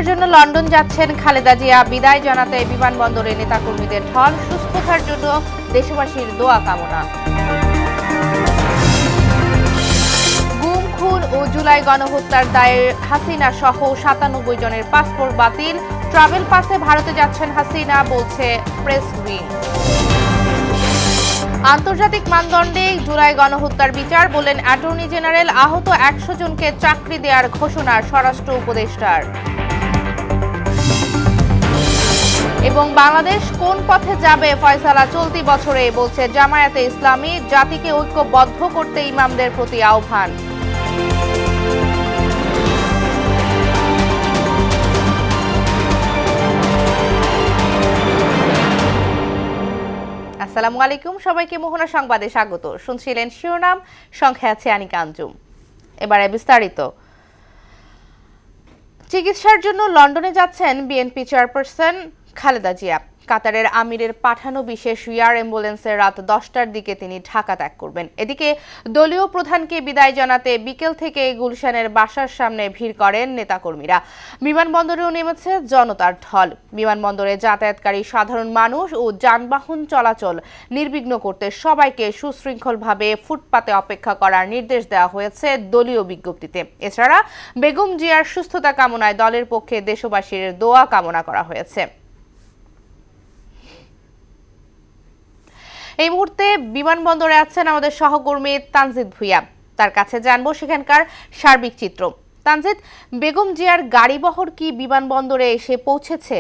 চিকিৎসার জন্য লন্ডন যাচ্ছেন খালেদা জিয়া। বিদায় জানাতে বিমানবন্দরে নেতাকর্মীদের ঢল। সুস্থতার জন্য দেশবাসীর দোয়া কামনা। গুম, খুন ও জুলাই গণহত্যার দায়ে হাসিনা সহ ৯৭ জনের পাসপোর্ট বাতিল। ট্রাভেল পাসে ভারতে যাচ্ছেন হাসিনা, বলছে প্রেস উইং। আন্তর্জাতিক মানদণ্ডে জুলাই গণহত্যার বিচার, বললেন অ্যাটর্নি জেনারেল। আহত ১০০ জনকে চাকরি দেওয়ার ঘোষণা স্বরাষ্ট্র উপদেষ্টার। এবং বাংলাদেশ কোন পথে যাবে ফয়সালা চলতি বছরে, বলছে জামায়াতে ইসলামী। জাতিকে ঐক্যবদ্ধ করতে ইমামদের প্রতি আহ্বান। আসসালামু আলাইকুম, সবাইকে মোহনা সংবাদে স্বাগত। শুনছিলেন শিরোনাম, সংখ্যা আছে আনিকা আঞ্জুম। এবারে বিস্তারিত। চিকিৎসার জন্য লন্ডনে যাচ্ছেন বিএনপি চেয়ারপারসন খালেদা জিয়া। কাতারের আমিরের পাঠানো বিশেষ এয়ার অ্যাম্বুলেন্সে রাত 10টার দিকে তিনি ঢাকা ত্যাগ করবেন। এদিকে দলীয় প্রধানকে বিদায় জানাতে বিকেল থেকে গুলশানের বাসার সামনে ভিড় করেন নেতাকর্মীরা। বিমানবন্দরেও নেমেছে জনতার ঢল। বিমানবন্দরে যাতায়াতকারী সাধারণ মানুষ ও যানবাহন চলাচল নির্বিঘ্ন করতে সবাইকে সুশৃঙ্খলভাবে ফুটপাতে অপেক্ষা করার নির্দেশ দেওয়া হয়েছে দলীয় বিজ্ঞপ্তিতে। এছাড়া বেগম জিয়ার সুস্থতা কামনায় দলের পক্ষে দেশবাসীর দোয়া কামনা করা হয়েছে। এই মুহূর্তে বিমানবন্দরে আছেন আমাদের সহকর্মী তানজিদ ভুইয়া। তার কাছে জানবো সেখানকার সার্বিক চিত্র। তানজিদ, বেগম জিয়ার গাড়িবহর কি বিমানবন্দরে এসে পৌঁছেছে?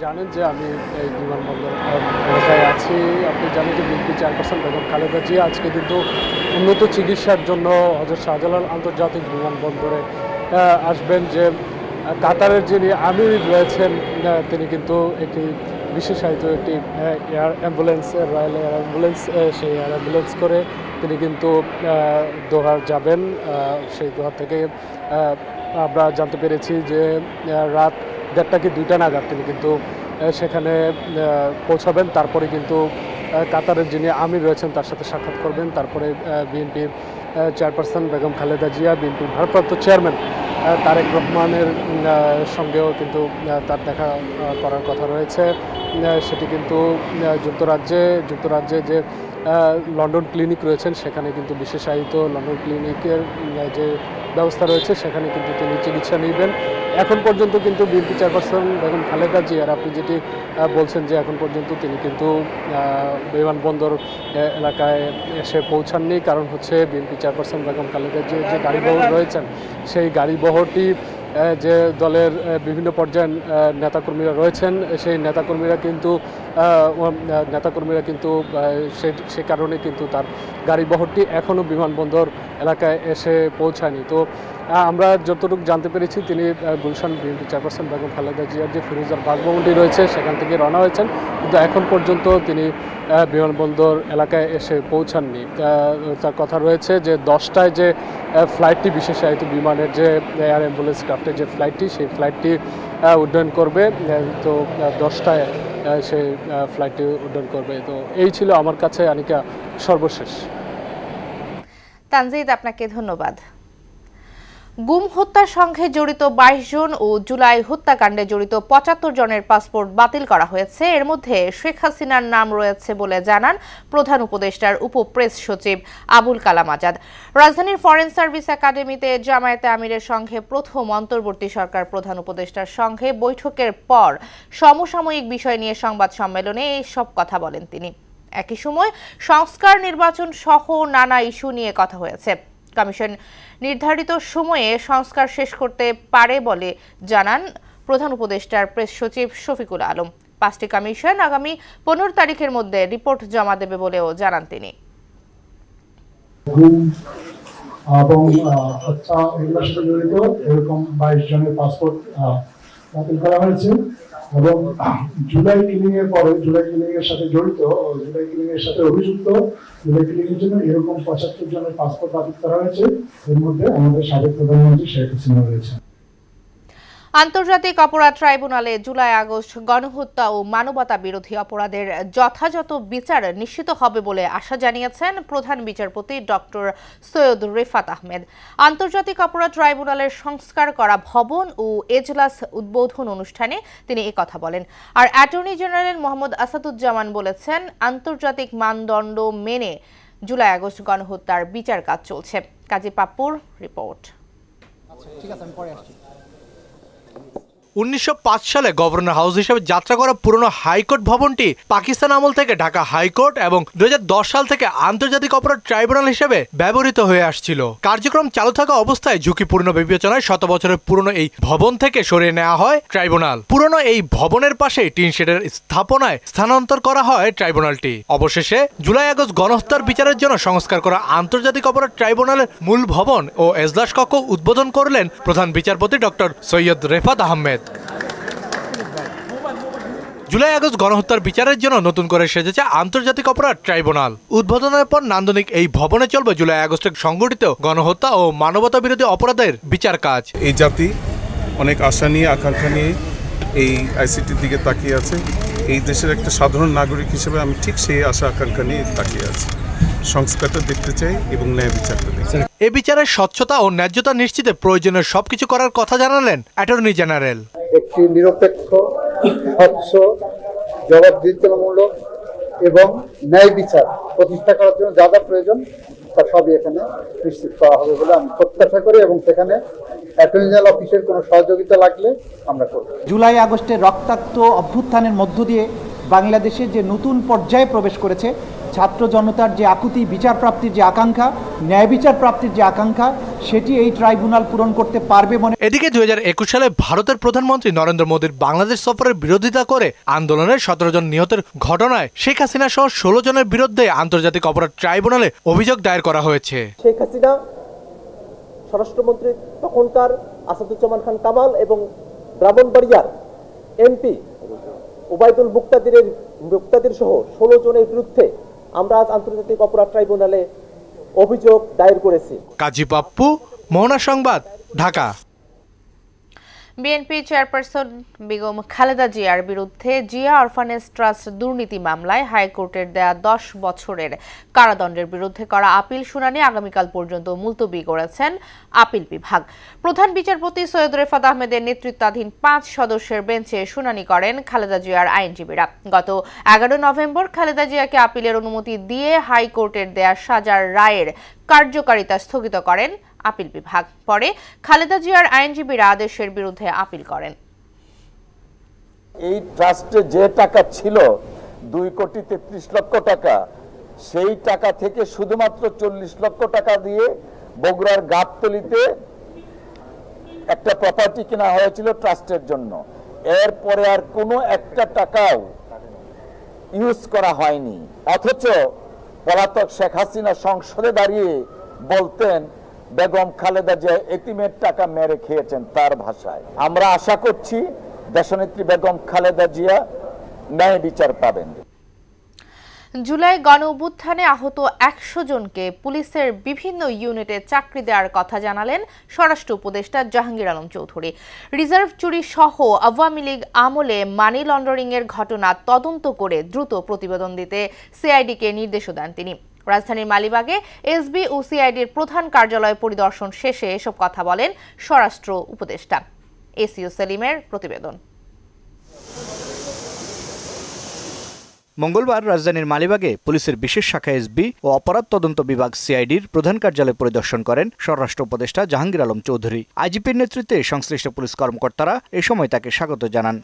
জানেন যে আমি এই বিমানবন্দর এলাকায় আছি। আপনি জানেন যে বিএনপি চেয়ারপারসন বেগম খালেদা জিয়া আজকে কিন্তু উন্নত চিকিৎসার জন্য হযরত শাহজালাল আন্তর্জাতিক বিমানবন্দরে আসবেন। যে কাতারের যিনি আমির রয়েছেন তিনি কিন্তু একটি বিশেষায়িত একটি air ambulance, royal air ambulance, সেই এয়ার অ্যাম্বুলেন্স করে তিনি কিন্তু দোহা যাবেন। সেই দোহা থেকে আমরা জানতে পেরেছি যে রাত ১:৩০ কি ২টা নাগাদ তিনি কিন্তু সেখানে পৌঁছাবেন। তারপরে কিন্তু কাতারের যিনি আমির রয়েছেন তার সাথে সাক্ষাৎ করবেন। তারপরে বিএনপির চেয়ারপারসন বেগম খালেদা জিয়া, বিএনপির ভারপ্রাপ্ত চেয়ারম্যান তারেক রহমানের সঙ্গেও কিন্তু তার দেখা করার কথা রয়েছে। সেটি কিন্তু যুক্তরাজ্যে যে লন্ডন ক্লিনিক রয়েছেন সেখানে কিন্তু বিশেষায়িত লন্ডন ক্লিনিকের যে ব্যবস্থা রয়েছে সেখানে কিন্তু তিনি চিকিৎসা নেবেন। এখন পর্যন্ত কিন্তু বিএনপি চেয়ারপারসন বেগম খালেদা জিয়ার, আপনি যেটি বলছেন যে এখন পর্যন্ত তিনি কিন্তু বিমানবন্দর এলাকায় এসে পৌঁছাননি। কারণ হচ্ছে বিএনপি চেয়ারপারসন বেগম খালেদা জিয়ার যে গাড়িবহর রয়েছেন সেই গাড়িবহরটি যে দলের বিভিন্ন পর্যায়ের নেতাকর্মীরা রয়েছেন সেই নেতাকর্মীরা কিন্তু সে কারণে কিন্তু তার গাড়িবহরটি এখনও বিমানবন্দর এলাকায় এসে পৌঁছায়নি। তো আমরা যতটুকু জানতে পেরেছি তিনি গুলশান বিএনপি চেয়ারপারসন বেগম খালেদা জিয়ার যে ফিরোজার বাসভবনটি রয়েছে সেখান থেকে রওনা হয়েছেন, কিন্তু এখন পর্যন্ত তিনি বিমানবন্দর এলাকায় এসে পৌঁছাননি। তার কথা রয়েছে যে 10টায় যে ফ্লাইটটি, বিশেষায়িত বিমানের যে এয়ার অ্যাম্বুলেন্স ক্রাফটের যে ফ্লাইটটি, সেই ফ্লাইটটি উড্ডয়ন করবে। তো 10টায় সেই ফ্লাইটটি উড্ডয়ন করবে। তো এই ছিল আমার কাছে আনিকা সর্বশেষ। তানজিদ, আপনাকে ধন্যবাদ। গুম হত্যার সঙ্গে জড়িত 22 জন ও জুলাই হত্যাকাণ্ডে জড়িত 75 জনের পাসপোর্ট বাতিল করা হয়েছে। এর মধ্যে শেখ হাসিনার নাম রয়েছে বলে জানান প্রধান উপদেষ্টার উপপ্রেস সচিব আবুল কালাম আজাদ। রাজধানীর ফরেন সার্ভিস একাডেমিতে জামায়াতে আমিরের সঙ্গে প্রথম অন্তর্বর্তী সরকার প্রধান উপদেষ্টার সঙ্গে বৈঠকের পর সমসাময়িক বিষয় নিয়ে সংবাদ সম্মেলনে এসব কথা বলেন তিনি। একই সময় সংস্কার, নির্বাচন সহ নানা ইস্যু নিয়ে কথা হয়েছে। কমিশন নির্ধারিত সময়ে সংস্কার শেষ করতে পারে বলে জানান প্রধান উপদেষ্টার প্রেস সচিব শফিকুল আলম। 5টি কমিশন আগামী 15 তারিখের মধ্যে রিপোর্ট জমা দেবে বলেও জানান তিনি। এরকম 22 জনের পাসপোর্ট বাতিল করা হয়েছে এবং জুলাই কিলিং এর পরে জুলাই কিলিং এর সাথে জড়িত, জুলাই কিলিং এর সাথে অভিযুক্ত, জুলাই কিলিং এর জন্য এরকম 75 জনের পাসপোর্ট বাতিল করা হয়েছে। এর মধ্যে আমাদের সাবেক প্রধানমন্ত্রী শেখ হাসিনা রয়েছে। আন্তর্জাতিক অপরাধ ট্রাইব্যুনালে জুলাই আগস্ট গণহত্যা ও মানবতা বিরোধী অপরাধের যথাযথ বিচার নিশ্চিত হবে বলে আশা জানিয়েছেন প্রধান বিচারপতি ডক্টর সৈয়দ রেফাত আহমেদ। আন্তর্জাতিক অপরাধ ট্রাইব্যুনালের সংস্কার করা ভবন ও এজলাস উদ্বোধন অনুষ্ঠানে তিনি একথা বলেন। আর অ্যাটর্নি জেনারেল মোহাম্মদ আসাদুজ্জামান বলেছেন, আন্তর্জাতিক মানদণ্ড মেনে জুলাই আগস্ট গণহত্যার বিচার কাজ চলছে। কাজী পাপ্পুর রিপোর্ট। ঠিক আছে, আমি পরে আসছি। 1905 সালে গভর্নর হাউস হিসেবে যাত্রা করা পুরনো হাইকোর্ট ভবনটি পাকিস্তান আমল থেকে ঢাকা হাইকোর্ট এবং 2010 সাল থেকে আন্তর্জাতিক অপরাধ ট্রাইব্যুনাল হিসেবে ব্যবহৃত হয়ে আসছিল। কার্যক্রম চালু থাকা অবস্থায় ঝুঁকিপূর্ণ বিবেচনায় 100 বছরের পুরনো এই ভবন থেকে সরিয়ে নেওয়া হয় ট্রাইব্যুনাল। পুরনো এই ভবনের পাশে টিন শেডের স্থাপনায় স্থানান্তর করা হয় ট্রাইব্যুনালটি। অবশেষে জুলাই আগস্ট গণহত্যার বিচারের জন্য সংস্কার করা আন্তর্জাতিক অপরাধ ট্রাইব্যুনালের মূল ভবন ও এজলাস কক্ষ উদ্বোধন করলেন প্রধান বিচারপতি doctor Syed Refaat Ahmed. July August গণহত্যার বিচারের জন্য নতুন করে সেজেছে আন্তর্জাতিক অপরাধ ট্রাইব্যুনাল। উদ্বোধনের পর নান্দনিক এই ভবনে চলবে জুলাই আগস্টে সংঘটিত গণহত্যা ও মানবতা বিরোধী অপরাধের বিচার কাজ। এই জাতি অনেক আশা নিয়ে আকাঙ্ক্ষা নিয়ে এই আইসিটির দিকে তাকিয়ে আছে। এই দেশের একটা সাধারণ নাগরিক হিসেবে আমি ঠিক সেই আশা আকাঙ্ক্ষা নিয়ে তাকিয়ে আছি। সংস্কারটা দেখতে চাই এবং ন্যায় বিচারটা দেখতে চাই। এই বিচারের স্বচ্ছতা ও ন্যায্যতা নিশ্চিতে প্রয়োজনীয় সবকিছু করার কথা জানালেন অ্যাটর্নি জেনারেল। একটি নিরপেক্ষ, স্বচ্ছ, জবাবদিহিতামূলক এবং ন্যায় বিচার প্রতিষ্ঠা করার জন্য যা যা প্রয়োজন তা সবই এখানে নিশ্চিত করা হবে বলে আমি প্রত্যাশা করি এবং সেখানে অ্যাটর্নি জেনারেল অফিসের কোনো সহযোগিতা লাগলে আমরা করব। জুলাই আগস্টের রক্তাক্ত অভ্যুত্থানের মধ্য দিয়ে বাংলাদেশে যে নতুন পর্যায়ে প্রবেশ করেছে, ছাত্র জনতার যে আকুতি, বিচার প্রাপ্তির যে আকাঙ্ক্ষা, ন্যায় বিচার প্রাপ্তির যে আকাঙ্ক্ষা, সেটি এই ট্রাইব্যুনাল পূরণ করতে পারবে মনে। এদিকে 2021 সালে ভারতের প্রধানমন্ত্রী নরেন্দ্র মোদীর বাংলাদেশ সফরের বিরোধিতা করে আন্দোলনের 17 জন নিহতের ঘটনায় শেখ হাসিনা সহ 16 জনের বিরুদ্ধে আন্তর্জাতিক অপরাধ ট্রাইব্যুনালে অভিযোগ দায়ের করা হয়েছে। শেখ হাসিনা, স্বরাষ্ট্রমন্ত্রী তখনকার আসাদুজ্জামান খান কামাল এবং ব্রাহ্মণবাড়িয়ার এমপি ওবায়দুল মুক্তাদির সহ 16 জনের বিরুদ্ধে আমরা আজ আন্তর্জাতিক অপরাধ ট্রাইব্যুনালে অভিযোগ দায়ের করেছি। কাজী পাপ্পু, মোহনা সংবাদ, ঢাকা। বিএনপি চেয়ারপারসন বেগম খালেদা জিয়ার বিরুদ্ধে জিয়া অরফানেজ ট্রাস্ট দুর্নীতি মামলায় হাইকোর্টের দেয়া 10 বছরের কারাদণ্ডের বিরুদ্ধে করা আপিল শুনানি আগামীকাল পর্যন্ত মুলতবি করেছেন আপিল বিভাগ। প্রধান বিচারপতি সৈয়দ রেফাত আহমেদের নেতৃত্বাধীন 5 সদস্যের বেঞ্চে শুনানি করেন খালেদা জিয়ার আইনজীবীরা। গত 11 নভেম্বর খালেদা জিয়াকে আপিলের অনুমতি দিয়ে হাইকোর্টের দেয়া সাজার রায়ের কার্যকারিতা স্থগিত করেন আপিল বিভাগ। পরে খালেদা জিয়ার আইনজীবীরা আদেশের বিরুদ্ধে আপিল করেন। এই ট্রাস্টে যে টাকা ছিল 2,33 লক্ষ টাকা, সেই টাকা থেকে শুধুমাত্র 40 লক্ষ টাকা দিয়ে বগুড়ার গাবতলীতে একটা প্রপার্টি কেনা হয়েছিল ট্রাস্টের জন্য। এরপরে আর কোনো একটা টাকাও ইউজ করা হয়নি। অথচ পলাতক শেখ হাসিনা সংসদে দাঁড়িয়ে বলতেন বেগম খালেদা জিয়া এতিমের টাকা মেরে খেয়েছেন, তার ভাষায়। আমরা আশা করছি দেশনেত্রী বেগম খালেদা জিয়া ন্যায় বিচার পাবেন। জুলাই গণ অভ্যুত্থানে আহত 100 জনকে পুলিশের বিভিন্ন ইউনিটে চাকরি দেওয়ার কথা জানালেন স্বরাষ্ট্র উপদেষ্টা জাহাঙ্গীর আলম চৌধুরী। রিজার্ভ চুরি সহ আওয়ামী লীগ আমলে মানি লন্ডারিং এর ঘটনা তদন্ত করে দ্রুত প্রতিবেদন দিতে সিআইডিকে নির্দেশও দেন তিনি। রাজধানীর মালিবাগে এসবি ও সিআইডির প্রধান কার্যালয় পরিদর্শন শেষে এসব কথা বলেন স্বরাষ্ট্র উপদেষ্টা। এসইউ সেলিমের প্রতিবেদন। মঙ্গলবার রাজধানীর মালিবাগে পুলিশের বিশেষ শাখা এসবি ও অপরাধ তদন্ত বিভাগ সিআইডির প্রধান কার্যালয় পরিদর্শন করেন স্বরাষ্ট্র উপদেষ্টা জাহাঙ্গীর আলম চৌধুরী। আইজিপির নেতৃত্বে সংশ্লিষ্ট পুলিশ কর্মকর্তারা এ সময় তাকে স্বাগত জানান।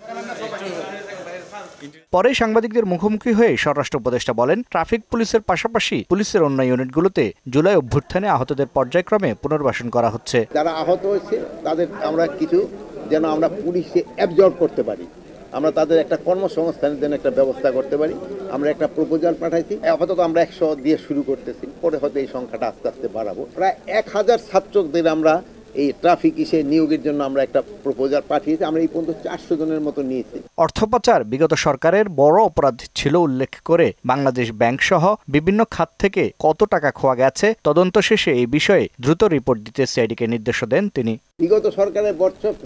পরে সাংবাদিকদের মুখোমুখি হয়ে স্বরাষ্ট্র উপদেষ্টা বলেন, ট্রাফিক পুলিশের পাশাপাশি পুলিশের অন্য ইউনিটগুলোতে জুলাই অভ্যুত্থানে আহতদের পর্যায়ক্রমে পুনর্বাসন করা হচ্ছে। যারা আহত হয়েছে তাদের আমরা কিছু যেন আমরা পুলিশে অ্যাবজর্ব করতে পারি, আমরা তাদের একটা কর্মসংস্থানের জন্য একটা ব্যবস্থা করতে পারি। আমরা একটা প্রপোজাল পাঠাইছি, আপাতত আমরা 100 দিয়ে শুরু করতেছি, পরে হয়তো এই সংখ্যাটা আস্তে আস্তে বাড়াবো। প্রায় 1000 ছাত্রদের আমরা এই ট্রাফিক ইসে নিয়োগের জন্য আমরা একটা প্রপোজাল পাঠিয়েছি। আমরা এই পর্যন্ত 400 জনের মতো নিয়েছি। অর্থ পাচার বিগত সরকারের বড় অপরাধ ছিল উল্লেখ করে বাংলাদেশ ব্যাংক সহ বিভিন্ন খাত থেকে কত টাকা খোয়া গেছে তদন্ত শেষে এই বিষয়ে দ্রুত রিপোর্ট দিতে সিআইডিকে নির্দেশ দেন তিনি। বিগত সরকারের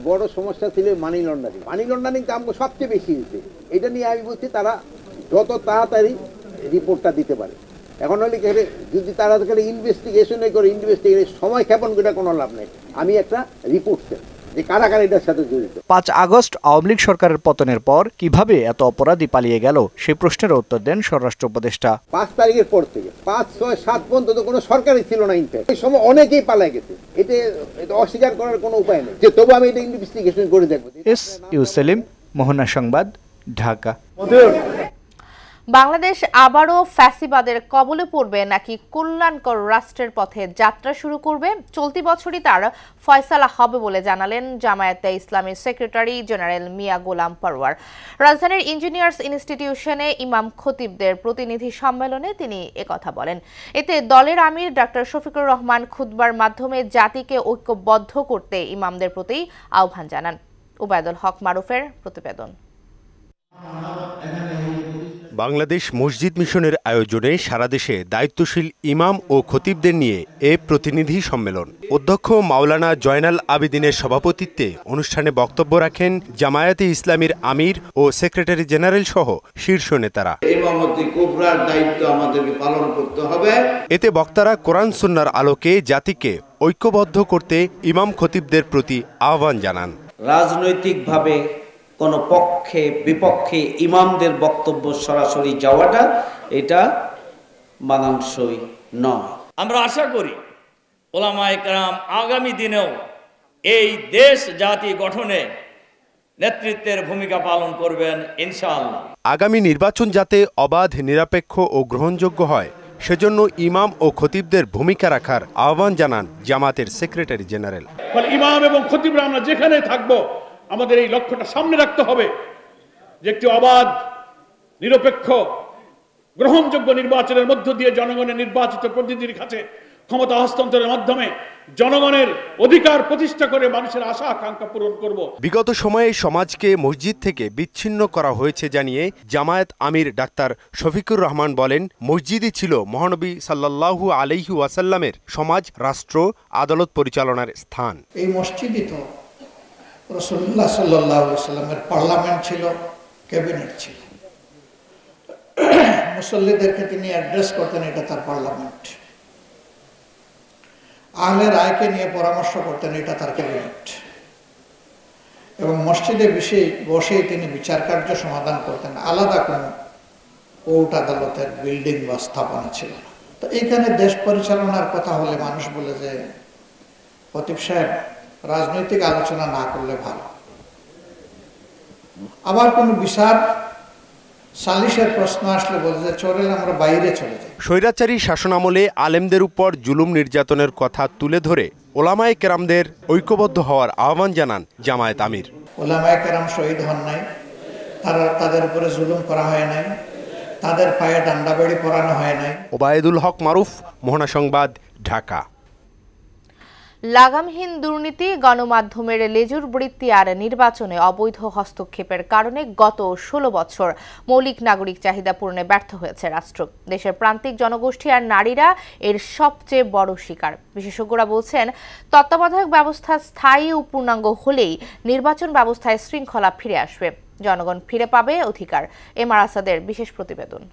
বড় সমস্যা ছিল মানি লন্ডারিং। মানি লন্ডারিং তো আমাকে সবচেয়ে বেশি হয়েছে। এটা নিয়ে আমি বলছি তারা যত তাড়াতাড়ি রিপোর্টটা দিতে পারে। এখন হলে যদি তারা ইনভেস্টিগেশনে করে সময় ক্ষেপণ করে কোনো লাভ নেই। আমি একটা রিপোর্ট চাই যে কারা কারা এটার সাথে জড়িত। 5 আগস্ট আওয়ামী লীগ সরকারের পতনের পর কিভাবে এত অপরাধী পালিয়ে গেল সেই প্রশ্নের উত্তর দেন স্বরাষ্ট্র উপদেষ্টা। 5 তারিখের পর থেকে 5, 6, 7 পর্যন্ত তো কোনো সরকারই ছিল না। ইনফ্যাক্ট এই সময় অনেকেই পালিয়ে গেছে। এটা অস্বীকার করার কোনো উপায় নেই, যে তবু আমি এটা ইনভেস্টিগেশন করে দেখব। এস.ইউ. সেলিম, মোহনা সংবাদ, ঢাকা। বাংলাদেশ আবারও ফ্যাসিবাদের কবলে পড়বে নাকি কল্যাণকর রাষ্ট্রের পথে যাত্রা শুরু করবে, চলতি বছরই তার ফয়সালা হবে বলে জানালেন জামায়াতে ইসলামীর সেক্রেটারি জেনারেল মিয়া গোলাম পরওয়ার। রাজধানীর ইঞ্জিনিয়ার্স ইনস্টিটিউশনে ইমাম খতিবদের প্রতিনিধি সম্মেলনে তিনি একথা বলেন। এতে দলের আমির ডক্টর শফিকুর রহমান খুতবার মাধ্যমে জাতিকে ঐক্যবদ্ধ করতে ইমামদের প্রতি আহ্বান জানান। উবায়দুল হক মারুফের প্রতিবেদন। বাংলাদেশ মসজিদ মিশনের আয়োজনে সারা দেশে দায়িত্বশীল ইমাম ও খতিবদের নিয়ে এ প্রতিনিধি সম্মেলন। অধ্যক্ষ মাওলানা জয়নাল আবেদিনের সভাপতিত্বে অনুষ্ঠানে বক্তব্য রাখেন জামায়াতে ইসলামীর আমির ও সেক্রেটারি জেনারেল সহ শীর্ষ নেতারা। ইমামতি কুবরার দায়িত্ব আমাদেরকে পালন করতে হবে। এতে বক্তারা কোরআন সুন্নাহর আলোকে জাতিকে ঐক্যবদ্ধ করতে ইমাম খতিবদের প্রতি আহ্বান জানান। রাজনৈতিকভাবে কোনো পক্ষে বিপক্ষে ইমামদের বক্তব্য সরাসরি যাওয়াটা এটা মানানসই নয়। আমরা আশা করি ওলামায়ে কেরাম আগামী দিনেও এই দেশ জাতি গঠনে নেতৃত্বের ভূমিকা পালন করবেন ইনশাআল্লাহ। আগামী নির্বাচন যাতে অবাধ, নিরপেক্ষ ও গ্রহণযোগ্য হয় সেজন্য ইমাম ও খতিবদের ভূমিকা রাখার আহ্বান জানান জামাতের সেক্রেটারি জেনারেল। ইমাম এবং খতিবরা আমরা যেখানে থাকবো আমাদের এই লক্ষ্যটা সামনে রাখতে হবে যে একটি অবাধ, নিরপেক্ষ, গ্রহণযোগ্য নির্বাচনের মধ্য দিয়ে জনগণের নির্বাচিত প্রতিনিধির কাছে ক্ষমতা হস্তান্তরের মাধ্যমে জনগণের অধিকার প্রতিষ্ঠা করে মানুষের আশা আকাঙ্ক্ষা পূরণ করব। বিগত সময়ে সমাজকে মসজিদ থেকে বিচ্ছিন্ন করা হয়েছে জানিয়ে জামায়াত আমির ডাক্তার শফিকুর রহমান বলেন, মসজিদই ছিল মহানবী সাল্লাল্লাহু আলাইহি ওয়াসাল্লামের সমাজ, রাষ্ট্র, আদালত পরিচালনার স্থান। এই মসজিদই তো রাসূলুল্লাহ সাল্লাল্লাহু আলাইহি ওয়াসাল্লামের পার্লামেন্ট ছিল, ক্যাবিনেট ছিল। মুসল্লিদেরকে তিনি অ্যাড্রেস করতেন, এটা তার পার্লামেন্ট। আহলে রায়কে নিয়ে পরামর্শ করতেন, এটা তার ক্যাবিনেট। এবং মসজিদে বসেই তিনি বিচার কার্য সমাধান করতেন। আলাদা কোনো কোর্ট আদালতের বিল্ডিং বা স্থাপনা ছিল না। তো এইখানে দেশ পরিচালনার কথা হলে মানুষ বলে যে খতিব সাহেব রাজনৈতিক আলোচনা না করলে ভালো। আবার কোনো বিচার সালিশের প্রশ্ন আসলে বলে যে চলে আমরা বাইরে চলে যাই। স্বৈরাচারী শাসনামলে আলেমদের উপর জুলুম নির্যাতনের কথা তুলে ধরে ওলামায়ে কেরামদের ঐক্যবদ্ধ হওয়ার আহ্বান জানান জামায়াত আমির। ওলামায়ে কেরাম শহীদ হন নাই, তাদের উপরে জুলুম করা হয় নাই, তাদের পায়ে ডান্ডাবাড়ি পরানো হয় নাই। ওবায়দুল হক মারুফ, মোহনা সংবাদ, ঢাকা। লাগামহীন দুর্নীতি, গণমাধ্যমের লেজুর বৃত্তি আর নির্বাচনে অবৈধ হস্তক্ষেপের কারণে গত 16 বছর মৌলিক নাগরিক চাহিদা পূরণে ব্যর্থ হয়েছে রাষ্ট্র। দেশের প্রান্তিক জনগোষ্ঠী আর নারীরা এর সবচেয়ে বড় শিকার। বিশেষজ্ঞরা বলছেন, তত্ত্বাবধায়ক ব্যবস্থা স্থায়ী ও পূর্ণাঙ্গ হলেই নির্বাচন ব্যবস্থায় শৃঙ্খলা ফিরে আসবে, জনগণ ফিরে পাবে অধিকার। এমআর আসাদের বিশেষ প্রতিবেদন।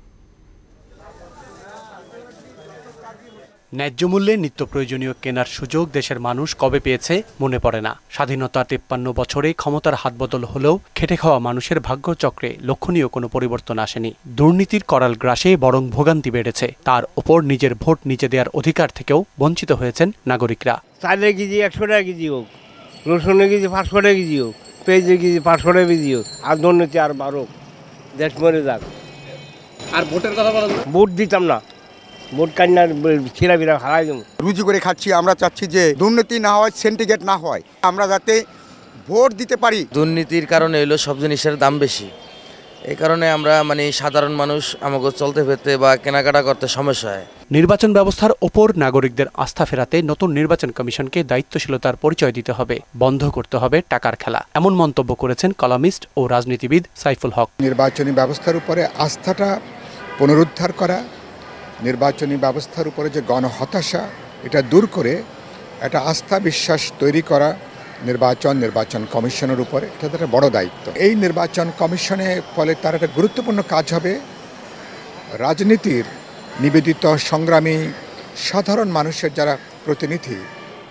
ন্যায্য মূল্যে নিত্য প্রয়োজনীয় কেনার সুযোগ দেশের মানুষ কবে পেয়েছে মনে পড়ে না। স্বাধীনতার 53 বছরে ক্ষমতার হাতবদল হলেও খেটে খাওয়া মানুষের ভাগ্যচক্রে লক্ষণীয় কোনো পরিবর্তন আসেনি। দুর্নীতির করাল গ্রাসে বরং ভোগান্তি বেড়েছে। তার ওপর নিজের ভোট নিজে দেওয়ার অধিকার থেকেও বঞ্চিত হয়েছেন নাগরিকরা। চালের কেজি 100 টাকা কেজি হোক, রসুনের কেজি 500 টাকা কেজি হোক, পেঁয়াজের কেজি 500 টাকা কেজি হোক, আর দুর্নীতি আর বাড়ুক, দেশ মরে যাক। আর ভোটের কথা বলেন, ভোট দিতাম না, ভোট কান্নার ছিঁড়া বিড়া হারাই দেবো। রুজি করে খাচ্ছি, আমরা চাচ্ছি যে দুর্নীতি না হয়, সিন্ডিকেট না হয়, আমরা যাতে ভোট দিতে পারি। দুর্নীতির কারণে হলো সব জিনিসের দাম বেশি, এই কারণে আমরা সাধারণ মানুষ আমাকে চলতে ফিরতে বা কেনাকাটা করতে সমস্যা হয়। নির্বাচন ব্যবস্থার ওপর নাগরিকদের আস্থা ফেরাতে নতুন নির্বাচন কমিশনকে দায়িত্বশীলতার পরিচয় দিতে হবে, বন্ধ করতে হবে টাকার খেলা, এমন মন্তব্য করেছেন কলামিস্ট ও রাজনীতিবিদ সাইফুল হক। নির্বাচনী ব্যবস্থার উপরে আস্থাটা পুনরুদ্ধার করা, নির্বাচনী ব্যবস্থার উপরে যে গণহতাশা এটা দূর করে একটা আস্থা বিশ্বাস তৈরি করা নির্বাচন কমিশনের উপরে, এটা একটা বড় দায়িত্ব। এই নির্বাচন কমিশনে ফলে তার একটা গুরুত্বপূর্ণ কাজ হবে রাজনীতির নিবেদিত সংগ্রামী সাধারণ মানুষের যারা প্রতিনিধি,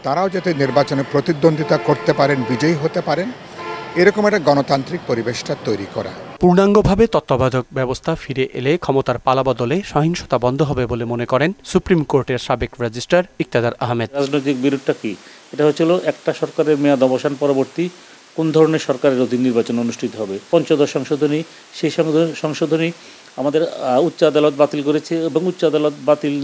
তারাও যাতে নির্বাচনে প্রতিদ্বন্দ্বিতা করতে পারেন, বিজয়ী হতে পারেন, এরকম একটা গণতান্ত্রিক পরিবেশটা তৈরি করা। পূর্ণাঙ্গভাবে তত্ত্বাবধায়ক ব্যবস্থা ফিরে এলে ক্ষমতার পালাবদলে সহিংসতা বন্ধ হবে বলে মনে করেন সুপ্রিম কোর্টের সাবেক রেজিস্ট্রার ইকতাদার আহমেদ। রাজনৈতিক বিরোধটা কি? এটা হচ্ছিল একটা সরকারের মেয়াদ অবসান পরবর্তী কোন ধরনের সরকারের অধীন নির্বাচন অনুষ্ঠিত হবে। পঞ্চদশ সংশোধনী, সেই সংশোধনী আমাদের উচ্চ আদালত বাতিল করেছে এবং উচ্চ আদালত বাতিল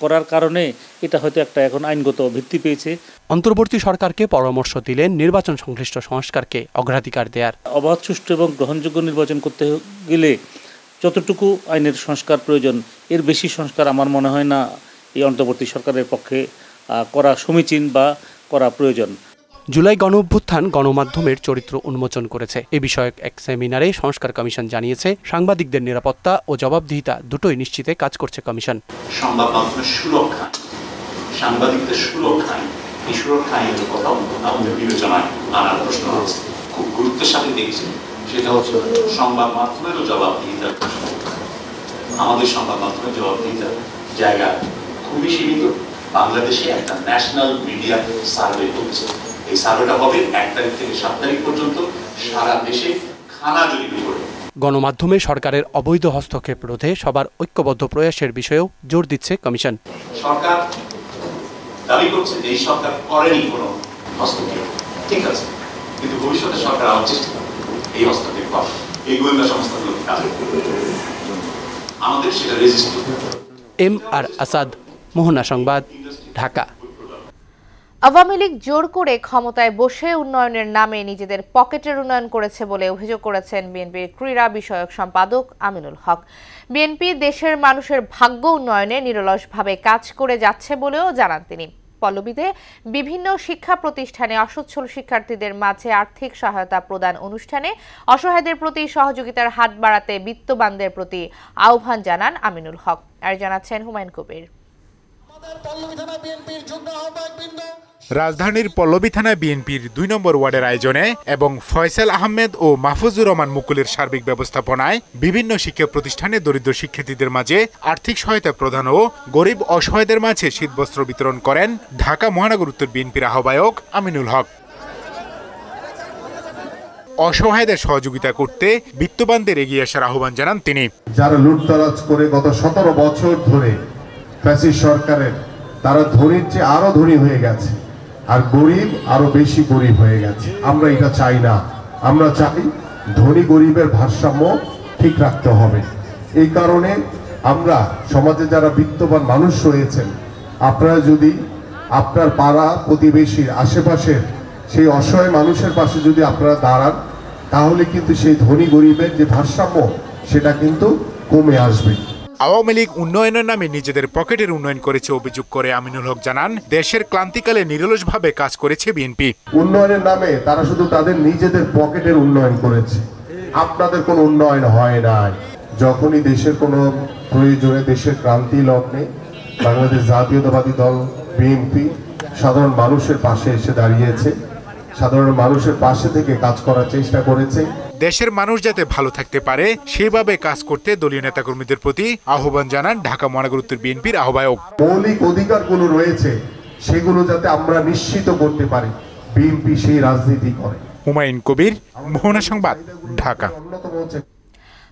করার কারণে এটা হয়তো একটা এখন আইনগত ভিত্তি পেয়েছে। অন্তর্বর্তী সরকারকে পরামর্শ দিলেন নির্বাচন সংশ্লিষ্ট সংস্কারকে অগ্রাধিকার দেওয়ার। অবাধ, সুষ্ঠু এবং গ্রহণযোগ্য নির্বাচন করতে গেলে যতটুকু আইনের সংস্কার প্রয়োজন, এর বেশি সংস্কার আমার মনে হয় না এই অন্তর্বর্তী সরকারের পক্ষে করা সমীচীন বা করা প্রয়োজন। জুলাই গণঅভ্যুত্থান গণমাধ্যমের চরিত্র উন্মোচন করেছে। এ বিষয়ক এক সেমিনারে সংস্কার কমিশন জানিয়েছে, সাংবাদিকদের নিরাপত্তা ও জবাবদিহিতা দুটোই নিশ্চিতে কাজ করছে কমিশন। সংবাদ মাধ্যমের সুরক্ষা, সাংবাদিকদের সুরক্ষা, এই সুরক্ষা আইনের কথাও আমাদের বিবেচনায় আনার প্রশ্ন আছে। খুব গুরুত্বের সাথে দেখছি সেটা হচ্ছে সংবাদ মাধ্যমেরও জবাবদিহিতার প্রশ্ন। আমাদের সংবাদ মাধ্যমের জবাবদিহিতার জায়গা খুবই সীমিত। বাংলাদেশে একটা ন্যাশনাল মিডিয়া সার্ভে হচ্ছে। এই সার্ভেটা হবে 1 তারিখ থেকে 7 তারিখ পর্যন্ত সারা দেশে খানা জরিপ করে। গণমাধ্যমে সরকারের অবৈধ হস্তক্ষেপ রোধে সবার ঐক্যবদ্ধ প্রয়াসের বিষয়েও জোর দিচ্ছে কমিশন। সরকার দাবি করছে যে এই সরকার করেনি কোনো হস্তক্ষেপ, ঠিক আছে, কিন্তু ভবিষ্যতে সরকার আবার চেষ্টা করবে এই হস্তক্ষেপ করা, এই গোয়েন্দা সংস্থাগুলোকে কাজে আমাদের সেটা রেজিস্ট করতে হবে। MR আসাদ, মোহনা সংবাদ, ঢাকা। আওয়ামী লীগ জোর করে ক্ষমতায় বসে উন্নয়নের নামে নিজেদের পকেটের উন্নয়ন করেছে বলে অভিযোগ করেছেন বিএনপির ক্রীড়া বিষয়ক সম্পাদক আমিনুল হক। বিএনপি দেশের মানুষের ভাগ্য উন্নয়নে নিরলসভাবে কাজ করে যাচ্ছে বলেও জানান তিনি। পল্লবীতে বিভিন্ন শিক্ষা প্রতিষ্ঠানে অসচ্ছল শিক্ষার্থীদের মাঝে আর্থিক সহায়তা প্রদান অনুষ্ঠানে অসহায়দের প্রতি সহযোগিতার হাত বাড়াতে বিত্তবানদের প্রতি আহ্বান জানান আমিনুল হক। আর জানাচ্ছেন হুমায়ুন কবির। রাজধানীর পল্লবী থানা বিএনপির 2 নম্বর ওয়ার্ডের আয়োজনে এবং ফয়সাল আহমেদ ও মাহফুজুর রহমান মুকুলের সার্বিক ব্যবস্থাপনায় বিভিন্ন শিক্ষা প্রতিষ্ঠানে দরিদ্র শিক্ষার্থীদের মাঝে আর্থিক সহায়তা প্রদান ও গরিব অসহায়দের মাঝে শীতবস্ত্র বিতরণ করেন ঢাকা মহানগর উত্তর বিএনপির আহ্বায়ক আমিনুল হক। অসহায়দের সহযোগিতা করতে বিত্তবানদের এগিয়ে আসার আহ্বান জানান তিনি। যারা লুটতরাজ করে গত 17 বছর ধরে ফ্যাসিস্ট সরকারের, তারা ধনীর চেয়ে আরো ধনী হয়ে গেছে আর গরিব আরো বেশি গরিব হয়ে গেছে। আমরা এটা চাই না। আমরা চাই ধনী গরিবের ভারসাম্য ঠিক রাখতে হবে। এই কারণে আমরা সমাজে যারা বিত্তবান মানুষ রয়েছেন, আপনারা যদি আপনার পাড়া প্রতিবেশীর আশেপাশের সেই অসহায় মানুষের পাশে যদি আপনারা দাঁড়ান, তাহলে কিন্তু সেই ধনী গরিবের যে ভারসাম্য সেটা কিন্তু কমে আসবে। আওয়ামী লীগ উন্নয়নের নামে নিজেদের পকেটের উন্নয়ন করেছে অভিযোগ করে আমিনুল হক জানান, দেশের ক্লান্তিকালে নিরলসভাবে কাজ করেছে বিএনপি। উন্নয়নের নামে তারা শুধু তাদের নিজেদের পকেটের উন্নয়ন করেছে, আপনাদের কোনো উন্নয়ন হয় নাই। যখনই দেশের কোনো প্রয়োজনে, দেশের ক্রান্তি লগ্নে বাংলাদেশ জাতীয়তাবাদী দল বিএনপি সাধারণ মানুষের পাশে এসে দাঁড়িয়েছে, সাধারণ মানুষের পাশে থেকে কাজ করার চেষ্টা করেছে। দেশের মানুষ যাতে ভালো থাকতে পারে সেভাবে কাজ করতে দলীয় নেতাকর্মীদের প্রতি আহ্বান জানান ঢাকা মহানগর উত্তর বিএনপির আহ্বায়ক। মৌলিক অধিকারগুলো রয়েছে সেগুলো যাতে আমরা নিশ্চিত করতে পারি, বিএনপি সেই রাজনীতি করে। হুমায়ুন কবির, মোহনা সংবাদ, ঢাকা।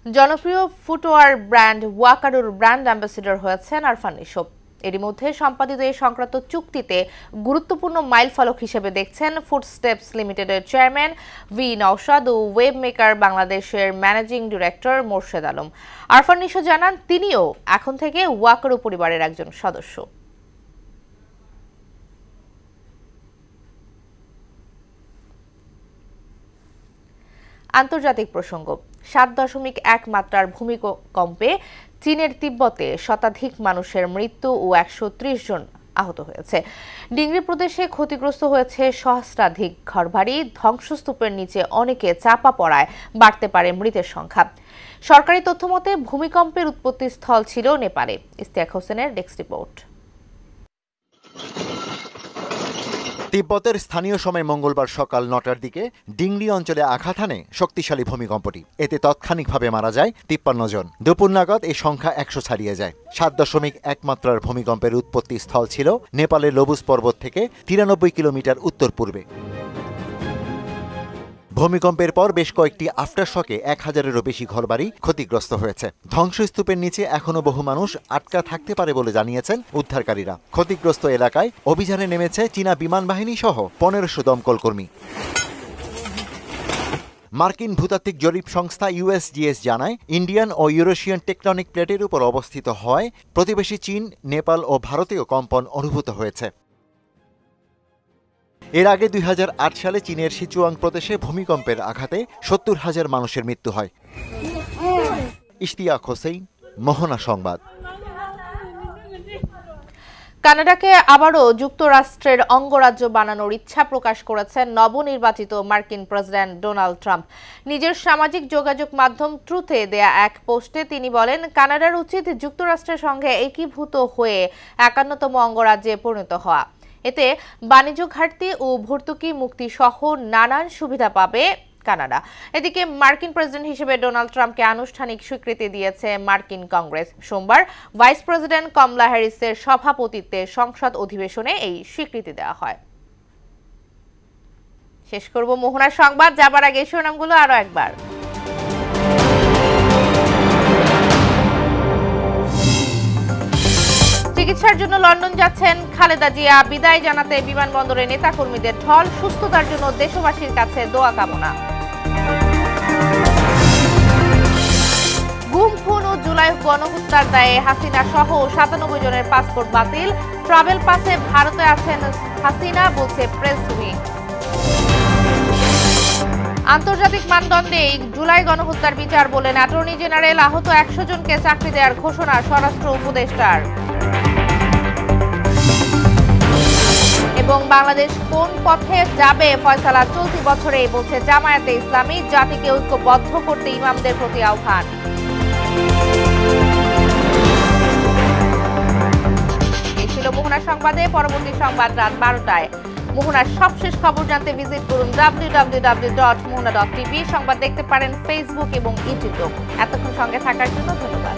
জনপ্রিয় ফুটওয়ার ব্র্যান্ড ওয়াকারুর ব্র্যান্ড অ্যাম্বাসেডর হয়েছেন আরফান নিশো। এরই মধ্যে সম্পাদিত এই সংক্রান্ত চুক্তিতে গুরুত্বপূর্ণ মাইলফলক হিসেবে দেখছেন ফুটস্টেপস লিমিটেডের চেয়ারম্যান ভি নওশাদ ও ওয়েব মেকার বাংলাদেশের ম্যানেজিং ডিরেক্টর মোর্শেদ আলম। আরফান নিশো জানান, তিনিও এখন থেকে ওয়াকারু পরিবারের একজন সদস্য। আন্তর্জাতিক প্রসঙ্গ। 7.1 মাত্রার ভূমিকম্পে চীনের তিব্বতে শতাধিক মানুষের মৃত্যু ও 130 জন আহত হয়েছে। ডিংরি প্রদেশে ক্ষতিগ্রস্ত হয়েছে সহস্রাধিক ঘরবাড়ি। ধ্বংসস্তূপের নিচে অনেকে চাপা পড়ায় বাড়তে পারে মৃতের সংখ্যা। সরকারি তথ্যমতে ভূমিকম্পের উৎপত্তি স্থল ছিল নেপালে। ইস্তিয়াক হোসেনের ডেস্ক রিপোর্ট। তিব্বতের স্থানীয় সময় মঙ্গলবার সকাল 9টার দিকে ডিংরি অঞ্চলে আঘাত হানে শক্তিশালী ভূমিকম্পটি। এতে তাৎক্ষণিকভাবে মারা যায় 53 জন। দুপুর নাগাদ এই সংখ্যা 100 ছাড়িয়ে যায়। 7.1 মাত্রার ভূমিকম্পের উৎপত্তি স্থল ছিল নেপালের লোবুস পর্বত থেকে 93 কিলোমিটার উত্তর পূর্বে। ভূমিকম্পের পর বেশ কয়েকটি আফটারশকে 1000-এরও বেশি ঘরবাড়ি ক্ষতিগ্রস্ত হয়েছে। ধ্বংসস্তূপের নিচে এখনো বহু মানুষ আটকা থাকতে পারে বলে জানিয়েছেন উদ্ধারকারীরা। ক্ষতিগ্রস্ত এলাকায় অভিযানে নেমেছে চীনা বিমান বাহিনী সহ 1500 দমকল কর্মী। মার্কিন ভূতাত্ত্বিক জরিপ সংস্থা USGS জানায়, ইন্ডিয়ান ও ইউরেশিয়ান টেকটনিক প্লেটের উপর অবস্থিত হওয়ায় প্রতিবেশী চীন, নেপাল ও ভারতেও কম্পন অনুভূত হয়েছে। এর আগে 2008 সালে চীনের সিচুয়াং প্রদেশে ভূমিকম্পের আঘাতে 70,000 মানুষের মৃত্যু হয়। ইশতিয়াক হোসেন, মোহনা সংবাদ। কানাডাকে আবারও যুক্তরাষ্ট্রের অঙ্গরাজ্য বানানোর ইচ্ছা প্রকাশ করেছেন নবনির্বাচিত মার্কিন প্রেসিডেন্ট ডোনাল্ড ট্রাম্প। নিজের সামাজিক যোগাযোগ মাধ্যম ট্রুথে দেয়া এক পোস্টে তিনি বলেন, কানাডার উচিত যুক্তরাষ্ট্রের সঙ্গে একীভূত হয়ে 51তম অঙ্গরাজ্যে পরিণত হওয়া। এতে বাণিজ্য ঘাটতি ও ভর্তুকি মুক্তি সহ নানান সুবিধা পাবে কানাডা। এদিকে মার্কিন প্রেসিডেন্ট হিসেবে ডোনাল্ড ট্রাম্পকে আনুষ্ঠানিক স্বীকৃতি দিয়েছে মার্কিন কংগ্রেস। সোমবার ভাইস প্রেসিডেন্ট কমলা হ্যারিসের সভাপতিত্বে সংসদ অধিবেশনে এই স্বীকৃতি দেওয়া হয়। শেষ করব মোহনার সংবাদ, যাবার আগে শিরোনামগুলো আরো একবার। চিকিৎসার জন্য লন্ডন যাচ্ছেন খালেদা জিয়া। বিদায় জানাতে বিমানবন্দরে নেতাকর্মীদের ঢল। সুস্থতার জন্য দেশবাসীর কাছে দোয়া কামনা। গুম, খুন ও জুলাই গণহত্যার দায়ে হাসিনা সহ 97 জনের পাসপোর্ট বাতিল। ট্রাভেল পাসে ভারতে আছেন হাসিনা, বলছে প্রেস উইং। আন্তর্জাতিক মানদণ্ডে জুলাই গণহত্যার বিচার বলেন অ্যাটর্নি জেনারেল। আহত 100 জনকে চাকরি দেওয়ার ঘোষণা স্বরাষ্ট্র উপদেষ্টার। এবং বাংলাদেশ কোন পথে যাবে ফয়সালা চলতি বছরে, বলছে জামায়াতে ইসলামী। জাতিকে ঐক্যবদ্ধ করতে ইমামদের প্রতি আহ্বান। এই ছিল মোহনা সংবাদে। পরবর্তী সংবাদ রাত 12টায়। মোহনার সবশেষ খবর জানতে ভিজিট করুন www.mohana.tv। সংবাদ দেখতে পারেন ফেসবুক এবং ইউটিউব। এতক্ষণ সঙ্গে থাকার জন্য ধন্যবাদ।